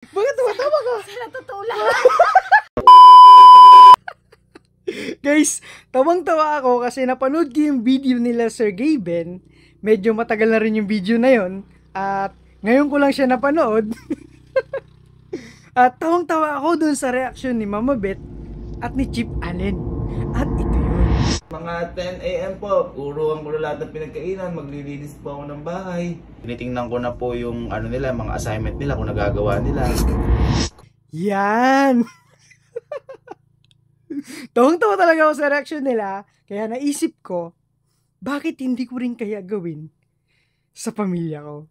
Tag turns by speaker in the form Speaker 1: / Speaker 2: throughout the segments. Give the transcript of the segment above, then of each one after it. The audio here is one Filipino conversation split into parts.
Speaker 1: Bakit tumatawa ka?
Speaker 2: Sa totoo lang.
Speaker 1: Guys, tawang-tawa ako kasi napanood ko yung video nila Sir Gaben. Medyo matagal na rin yung video na yon. At ngayon ko lang siya napanood. At tawang-tawa ako dun sa reaction ni Mama Beth at ni Chief Allen. At ito yun.
Speaker 3: Mga 10 AM po, uruan ko na lahat ng pinagkainan, maglilinis po ako ng bahay. Tinitingnan ko na po yung nila, mga assignment nila kung nagagawa nila.
Speaker 1: Yan! Tawang-tawa talaga ako sa reaction nila. Kaya naisip ko, bakit hindi ko rin kaya gawin sa pamilya ko?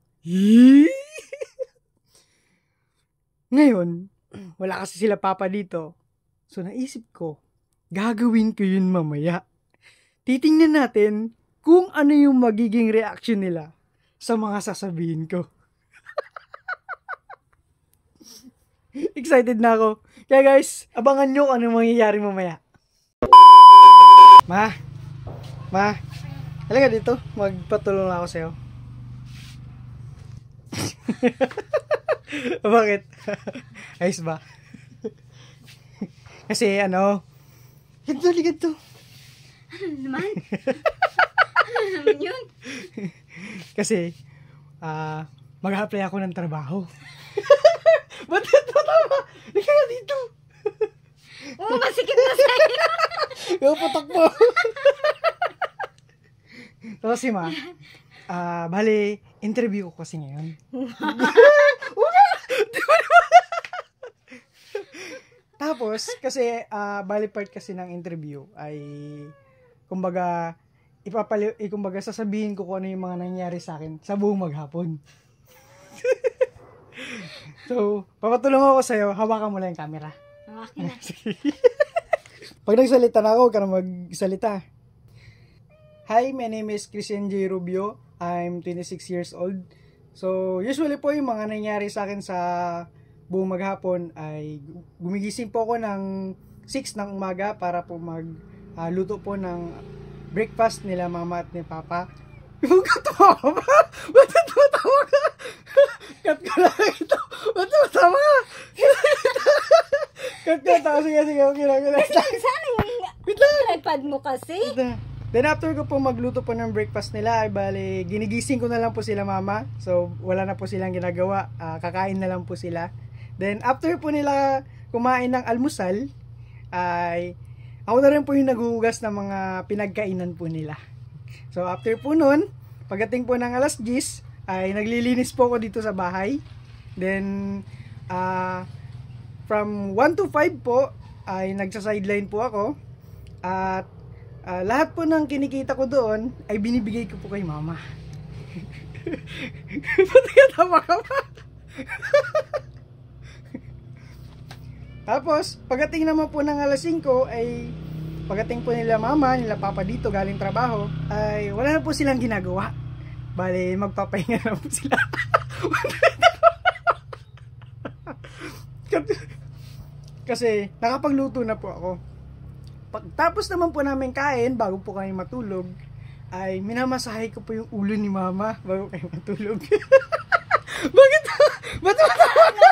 Speaker 1: Ngayon, wala kasi sila papa dito. So naisip ko, gagawin ko yun mamaya. Titingnan natin kung ano yung magiging reaction nila sa mga sasabihin ko. Excited na ako. Kaya guys, abangan nyo kung ano mangyayari mamaya. Ma, halika dito. Magpatulong lang ako sa'yo. Bakit? Ayos ba? Kasi ganito.
Speaker 2: Ano naman? Ano naman yun?
Speaker 1: Kasi, mag-apply ako ng trabaho. Ba't ito tama? Halika nga dito.
Speaker 2: Oo, masikip na sa'yo.
Speaker 1: Yung putok mo. So, si Ma, bali, interview ko kasi ngayon. Tapos, kasi, bali part kasi ng interview ay, kumbaga, kumbaga sasabihin ko kung ano yung mga nangyari sa akin sa buong maghapon. So, papatulong ako sa'yo, hawakan mo lang yung camera.
Speaker 2: Okay na.
Speaker 1: Pag nagsalita na ako, huwag ka na magsalita. Hi, my name is Christian J. Rubio. I'm 26 years old. So, usually po yung mga nangyari sa akin sa buong maghapon ay gumigising po ako ng 6 ng umaga para po magluto po ng breakfast nila mama at ni papa. Huwag ka tumawa ba? Ba't tumatawa ka? Cut ka lang ito. Ba't tumatawa ka? Cut ka. Sige. Okay lang.
Speaker 2: Sana yung iPad mo kasi.
Speaker 1: Then after ko po magluto po ng breakfast nila ay bali ginigising ko na lang po sila mama. So wala na po silang ginagawa. Kakain na lang po sila. Then after po nila kumain ng almusal ay ako na rin po yung naghuhugas ng mga pinagkainan po nila. So after po nun, pagdating po ng alas 10 ay naglilinis po ako dito sa bahay. Then from 1 to 5 po ay nagsa-sideline po ako. At lahat po ng kinikita ko doon ay binibigay ko po kay mama. Ba't tama ka ba? Tapos, pagdating naman po ng alas 5 ay pagdating po nila mama, nila papa dito galing trabaho, ay wala na po silang ginagawa. Bale, magpapahinga na po sila. Kasi nakapagluto na po ako. Pagtapos naman po namin kain, bago po kami matulog, ay minamasahe ko po yung ulo ni mama bago kayo matulog. Bakit? Ba't tumatawa ka?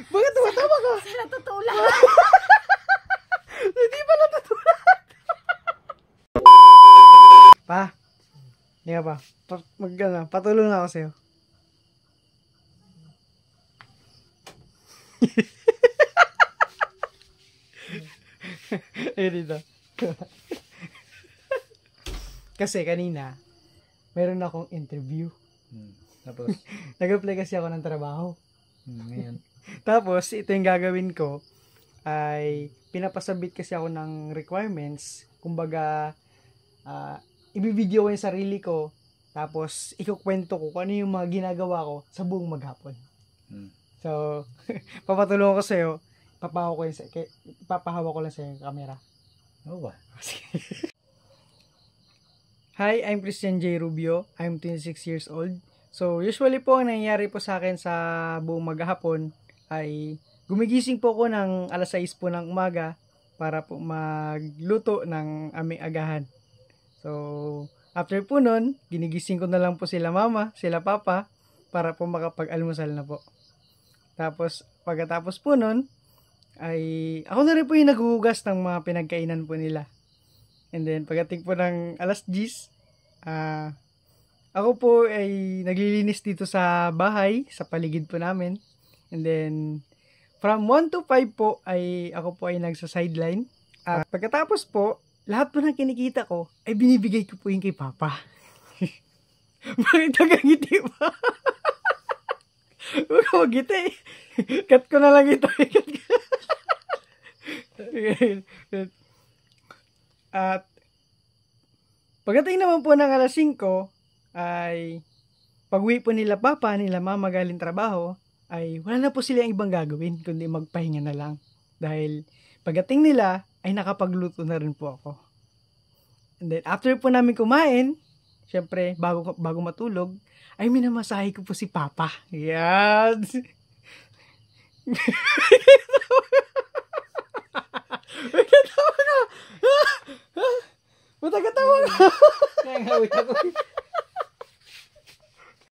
Speaker 1: Bakit tumatawa ka?
Speaker 2: Sa totoo lang.
Speaker 1: Hindi pa natutulog. Pa, hindi ka pa. Patulong na ako sa'yo. Dito. Kasi kanina, meron akong interview.
Speaker 3: Tapos,
Speaker 1: Nag-apply kasi ako ng trabaho.
Speaker 3: ngayon.
Speaker 1: Tapos, ito yung gagawin ko ay pinapasabit kasi ako ng requirements. Kumbaga, ibibideo ko yung sarili ko. Tapos, ikukwento ko kung ano yung mga ginagawa ko sa buong maghapon. So, papatulong ko sa'yo. Papahawa ko lang sa'yo yung camera.
Speaker 3: Oo ba?
Speaker 1: Hi, I'm Christian J. Rubio. I'm 26 years old. So, usually po, ang nangyayari po sa akin sa buong maghapon ay gumigising po ko ng alas 6 po ng umaga para po magluto ng aming agahan. So, after po nun, ginigising ko na lang po sila mama, sila papa, para po makapag-almusal na po. Tapos, pagkatapos po nun, ay ako na rin po yung naghuhugas ng mga pinagkainan po nila. And then, pagdating po ng alas 10, ako po ay naglilinis dito sa bahay, sa paligid po namin. And then, from 1 to 5 po, ay ako po ay nagsa-sideline. At pagkatapos po, lahat po ng kinikita ko, ay binibigay ko po yung kay Papa. Bakit nagagiti ba? Huwag ka magiti. Cut ko na lang ito. At pagdating naman po ng alas 5, ay pag-uwi po nila Papa, nila Mama galing trabaho, ay wala na po sila ibang gagawin, kundi magpahinga na lang. Dahil pagdating nila, ay nakapagluto na rin po ako. And then, after po namin kumain, syempre, bago matulog, ay minamasahe ko po si Papa. Yan. Magkatawa ka. Magkatawa ka. Nangawit ako.